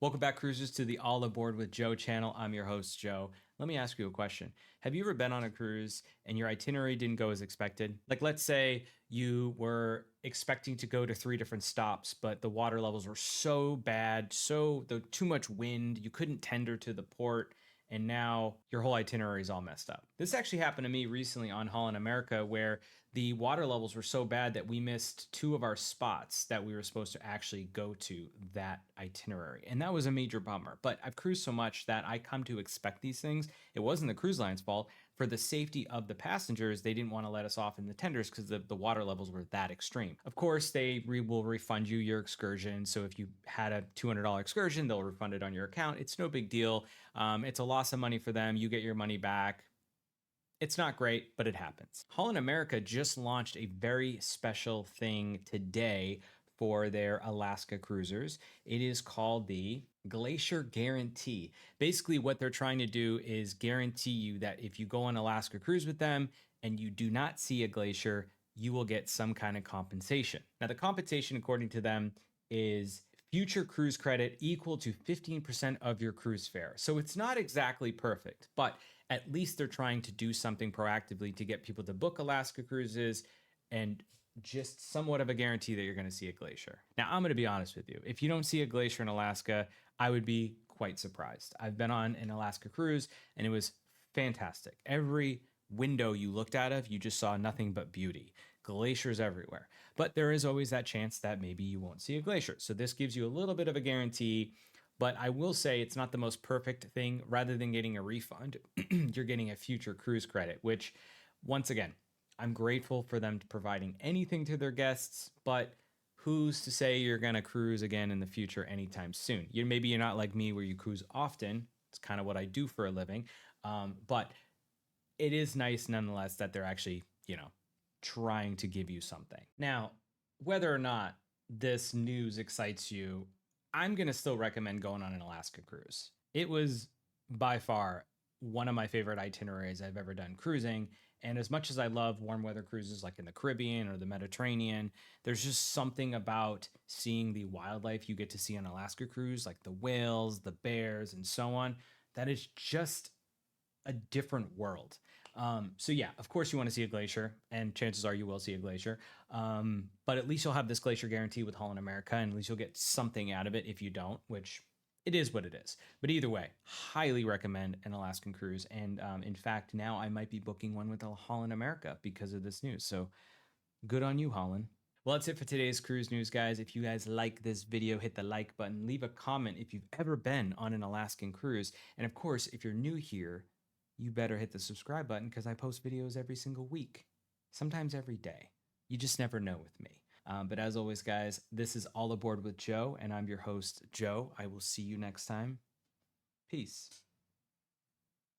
Welcome back, cruisers, to the All Aboard with Joe channel. I'm your host, Joe. Let me ask you a question. Have you ever been on a cruise and your itinerary didn't go as expected? Like, let's say you were expecting to go to 3 different stops, but the water levels were so bad, too much wind, you couldn't tender to the port, and now your whole itinerary is all messed up. This actually happened to me recently on Holland America, where the water levels were so bad that we missed 2 of our spots that we were supposed to actually go to that itinerary. And that was a major bummer. But I've cruised so much that I come to expect these things. It wasn't the cruise line's fault. For the safety of the passengers, they didn't want to let us off in the tenders because the water levels were that extreme. Of course, they will refund you your excursion. So if you had a $200 excursion, they'll refund it on your account. It's no big deal. It's a loss of money for them. You get your money back. It's not great, but it happens. Holland America just launched a very special thing today for their Alaska cruisers. It is called the Glacier Guarantee. Basically, what they're trying to do is guarantee you that if you go on Alaska cruise with them and you do not see a glacier, you will get some kind of compensation. Now, the compensation, according to them, is future cruise credit equal to 15% of your cruise fare. So it's not exactly perfect, but at least they're trying to do something proactively to get people to book Alaska cruises and just somewhat of a guarantee that you're going to see a glacier. Now, I'm going to be honest with you. If you don't see a glacier in Alaska, I would be quite surprised. I've been on an Alaska cruise and it was fantastic. Every window you looked out of, you just saw nothing but beauty. Glaciers everywhere. But there is always that chance that maybe you won't see a glacier. So this gives you a little bit of a guarantee. But I will say it's not the most perfect thing. Rather than getting a refund, you're getting a future cruise credit, which, once again, I'm grateful for them providing anything to their guests, but who's to say you're going to cruise again in the future anytime soon? Maybe you're not like me where you cruise often. It's kind of what I do for a living. But it is nice nonetheless that they're actually, trying to give you something. Now, whether or not this news excites you, I'm going to still recommend going on an Alaska cruise. It was by far one of my favorite itineraries I've ever done cruising. And as much as I love warm weather cruises like in the Caribbean or the Mediterranean, there's just something about seeing the wildlife you get to see on an Alaska cruise, like the whales, the bears, and so on, that is just a different world. So yeah, of course you want to see a glacier, and chances are you will see a glacier. But at least you'll have this glacier guarantee with Holland America, and at least you'll get something out of it if you don't, which it is what it is. But either way, highly recommend an Alaskan cruise. And in fact, now I might be booking one with Holland America because of this news. So good on you, Holland. Well, that's it for today's cruise news, guys. If you guys like this video, hit the like button, leave a comment if you've ever been on an Alaskan cruise. And of course, if you're new here, you better hit the subscribe button because I post videos every single week, sometimes every day. You just never know with me. But as always, guys, this is All Aboard with Joe, and I'm your host, Joe. I will see you next time. Peace.